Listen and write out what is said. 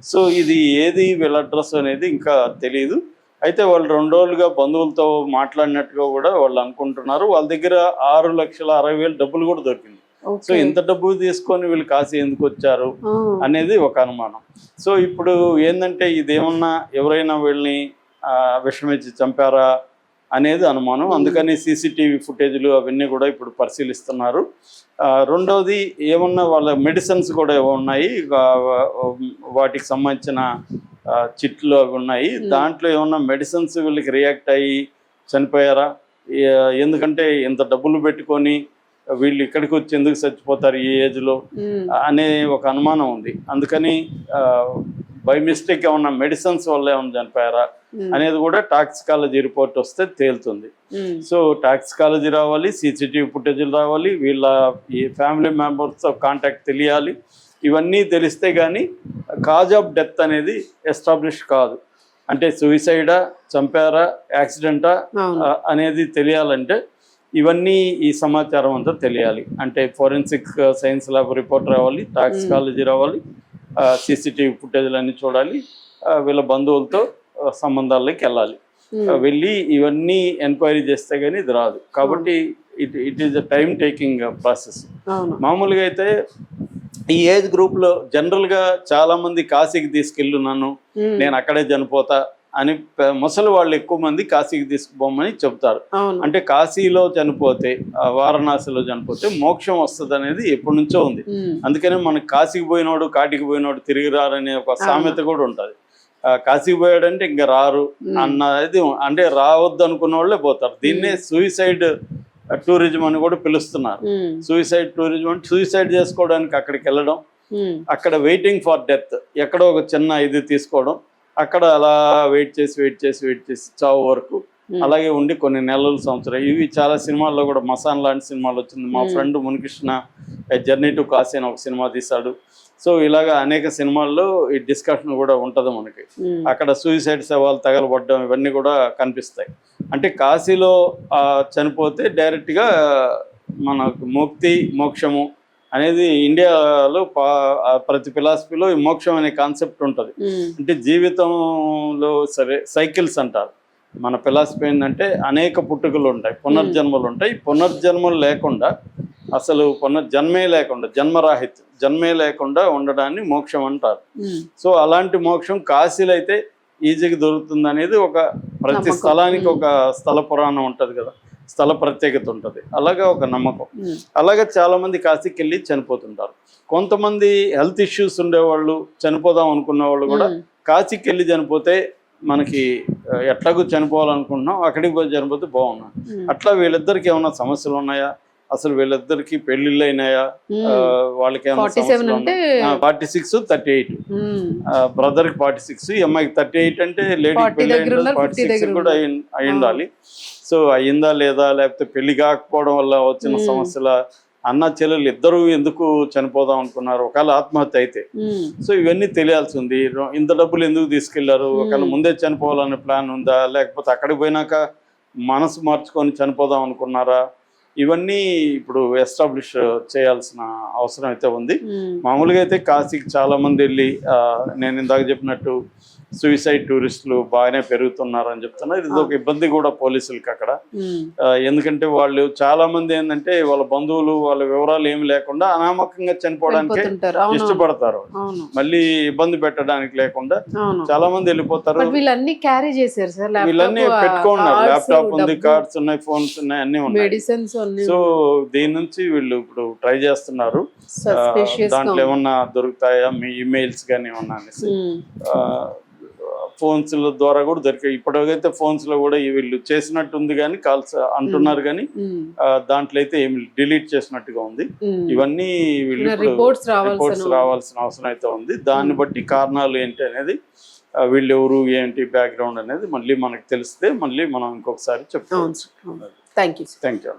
So ఇది ఏది వీళ్ళ అడ్రస్ అనేది ఇంకా తెలియదు. అయితే వాళ్ళు 2 రోజులుగా బంధువులతో మాట్లాడినట్టుగా కూడా వాళ్ళు అనుకుంటున్నారు. వాళ్ళ దగ్గర 6,60,000 డబ్బులు కూడా దొరికింది. సో ఇంత డబ్బు తీసుకొని వీళ్ళు కాశీ ఎందుకు వచ్చారు అనేది ఒక అనుమానం. సో ఇప్పుడు ఏంటంటే ఇదేమన్నా ఎవరైనా వీళ్ళని విషమిచ్చి చంపారా అనేది అనుమానం. అందుకని సీసీటీవీ ఫుటేజ్లు అవన్నీ కూడా ఇప్పుడు పరిశీలిస్తున్నారు. రెండవది ఏమన్నా వాళ్ళ మెడిసిన్స్ కూడా ఉన్నాయి, వాటికి సంబంధించిన చిట్లు అవి ఉన్నాయి. దాంట్లో ఏమన్నా మెడిసిన్స్ వీళ్ళకి రియాక్ట్ అయ్యి చనిపోయారా, ఎందుకంటే ఇంత డబ్బులు పెట్టుకొని వీళ్ళు ఇక్కడికి వచ్చి ఎందుకు చచ్చిపోతారు ఈ ఏజ్లో అనే ఒక అనుమానం ఉంది. అందుకని బై మిస్టేక్ ఏమన్నా మెడిసిన్స్ వల్ల ఏమన్నా చనిపోయారా అనేది కూడా టాక్సికాలజీ రిపోర్ట్ వస్తే తేలుతుంది. సో టాక్సికాలజీ రావాలి, సీసీటీవీ ఫుటేజీలు రావాలి, వీళ్ళ ఈ ఫ్యామిలీ మెంబర్స్ కాంటాక్ట్ తెలియాలి. ఇవన్నీ తెలిస్తే కానీ కాజ్ ఆఫ్ డెత్ అనేది ఎస్టాబ్లిష్ కాదు. అంటే సూసైడా, చంపారా, యాక్సిడెంటా అనేది తెలియాలంటే ఇవన్నీ ఈ సమాచారం అంతా తెలియాలి. అంటే ఫోరెన్సిక్ సైన్స్ ల్యాబ్ రిపోర్ట్ రావాలి, టాక్సికాలజీ రావాలి, సీసీటీవీ ఫుటేజ్లు అన్నీ చూడాలి, వీళ్ళ బంధువులతో సంబంధాల్లోకి వెళ్ళాలి. వెళ్ళి ఇవన్నీ ఎంక్వైరీ చేస్తే కానీ ఇది రాదు. కాబట్టి it is a time taking process. మామూలుగా అయితే ఈ ఏజ్ గ్రూప్లో జనరల్గా చాలామంది కాశీకి తీసుకెళ్ళున్నాను, నేను అక్కడే చనిపోతా అని ముసలి వాళ్ళు ఎక్కువ మంది కాశీకి తీసుకుపోమని చెప్తారు. అంటే కాశీలో చనిపోతే, వారణాసిలో చనిపోతే మోక్షం వస్తుంది అనేది ఎప్పటి నుంచో ఉంది. అందుకనే మనకి కాశీకి పోయినోడు కాటికి పోయినోడు తిరిగి రారనే ఒక సామెత కూడా ఉంటుంది. కాశీకి పోయాడంటే ఇంకా రారు అన్నది, అంటే రావద్దు అనుకున్న వాళ్ళే పోతారు. దీన్నే సూసైడ్ టూరిజం అని కూడా పిలుస్తున్నారు. సూసైడ్ టూరిజం అంటే సూసైడ్ చేసుకోవడానికి అక్కడికి వెళ్ళడం, అక్కడ వెయిటింగ్ ఫర్ డెత్, ఎక్కడో ఒక చిన్న ఇది తీసుకోవడం, అక్కడ అలా వెయిట్ చేసి చావు వరకు అలాగే ఉండి కొన్ని నెలలు, సంవత్సరం. ఇవి చాలా సినిమాల్లో కూడా, మసాన్ లాంటి సినిమాలు వచ్చింది. మా friend Munikrishna journey to Kashi అని ఒక సినిమా తీశాడు. సో ఇలాగా అనేక సినిమాల్లో ఈ డిస్కషన్ కూడా ఉంటుంది మనకి. అక్కడ సూసైడ్ శవాలు తగలబడ్డం ఇవన్నీ కూడా కనిపిస్తాయి. అంటే కాశీలో చనిపోతే డైరెక్ట్గా మనకు ముక్తి, మోక్షము అనేది ఇండియాలో ప్రతి ఫిలాసఫీలో ఈ మోక్షం అనే కాన్సెప్ట్ ఉంటుంది. అంటే జీవితంలో సరే సైకిల్స్ అంటారు. మన ఫిలాసఫీ ఏంటంటే అనేక పుట్టుకలు ఉంటాయి, పునర్జన్మలు ఉంటాయి. పునర్జన్మలు లేకుండా, అసలు పునర్జన్మే లేకుండా, జన్మే లేకుండా ఉండడాన్ని మోక్షం అంటారు. సో అలాంటి మోక్షం కాశీలో అయితే ఈజీగా దొరుకుతుంది అనేది ఒక, ప్రతి స్థలానికి ఒక స్థల పురాణం ఉంటుంది కదా, స్థల ప్రత్యేకత ఉంటుంది. అలాగా ఒక నమ్మకం. అలాగే చాలామంది కాశీకి వెళ్ళి చనిపోతుంటారు. కొంతమంది హెల్త్ ఇష్యూస్ ఉండేవాళ్ళు, చనిపోదాం అనుకున్న వాళ్ళు కూడా కాశీకి వెళ్ళి చనిపోతే మనకి ఎట్లాగూ చనిపోవాలనుకుంటున్నాం, అక్కడికి పోయి చనిపోతే బాగున్నాం. అట్లా వీళ్ళిద్దరికి ఏమైనా సమస్యలు ఉన్నాయా, అసలు వీళ్ళిద్దరికి పెళ్లిళ్ళు అయినాయా, వాళ్ళకి ఏమైనా 46, 38, బ్రదర్ కి 46, అమ్మాయికి 38. అంటే లేడీకి పెళ్లి 46 కూడా అయి ఉండాలి. సో అయ్యిందా లేదా, లేకపోతే పెళ్లి కాకపోవడం వల్ల వచ్చిన సమస్యల, అన్న చెల్లెలు ఇద్దరు ఎందుకు చనిపోదాం అనుకున్నారు, ఒకవేళ ఆత్మహత్య అయితే. సో ఇవన్నీ తెలియాల్సి ఉంది. ఇంత డబ్బులు ఎందుకు తీసుకెళ్లారు, ఒకవేళ ముందే చనిపోవాలనే ప్లాన్ ఉందా, లేకపోతే అక్కడికి పోయినాక మనసు మార్చుకొని చనిపోదాం అనుకున్నారా, ఇవన్నీ ఇప్పుడు ఎస్టాబ్లిష్ చేయాల్సిన అవసరం అయితే ఉంది. మామూలుగా అయితే కాశీకి చాలా మంది వెళ్ళి, నేను ఇందాక చెప్పినట్టు సూసైడ్ టూరిస్టులు బాగానే పెరుగుతున్నారు అని చెప్తున్నారు. ఇది ఒక ఇబ్బంది కూడా పోలీసులకి అక్కడ. ఎందుకంటే వాళ్ళు చాలా మంది ఏంటంటే వాళ్ళ బంధువులు, వాళ్ళ వివరాలు ఏమి లేకుండా అనామకంగా చనిపోవడానికి ఇష్టపడతారు. మళ్ళీ ఇబ్బంది పెట్టడానికి లేకుండా చాలా మంది వెళ్ళిపోతారు. వీళ్ళన్నీ క్యారీ చేశారు సార్, వీళ్ళన్నీ పెట్టుకున్నారు. ల్యాప్టాప్ ఉంది, కార్డ్స్ ఉన్నాయి, ఫోన్స్ ఉన్నాయి, అన్ని ఉన్నాయి. సో దీని నుంచి వీళ్ళు ఇప్పుడు ట్రై చేస్తున్నారు, దాంట్లో ఏమన్నా దొరుకుతాయా, మీ ఇమెయిల్స్ కానీ ఏమన్నా అనేసి. ఫోన్స్ ద్వారా కూడా దొరికాయి. ఇప్పటికైతే ఫోన్స్ లో కూడా వీళ్ళు చేసినట్టు ఉంది కానీ, కాల్స్ అంటున్నారు కానీ దాంట్లో అయితే ఏమి డిలీట్ చేసినట్టుగా ఉంది. ఇవన్నీ వీళ్ళు రిపోర్ట్స్ రావాల్సిన అవసరం అయితే ఉంది. దాన్ని బట్టి కారణాలు ఏంటి అనేది, వీళ్ళు ఎవరు ఏంటి బ్యాక్గ్రౌండ్ అనేది మళ్ళీ మనకు తెలిస్తే మళ్ళీ మనం ఇంకొకసారి చెప్తాం. Thank you.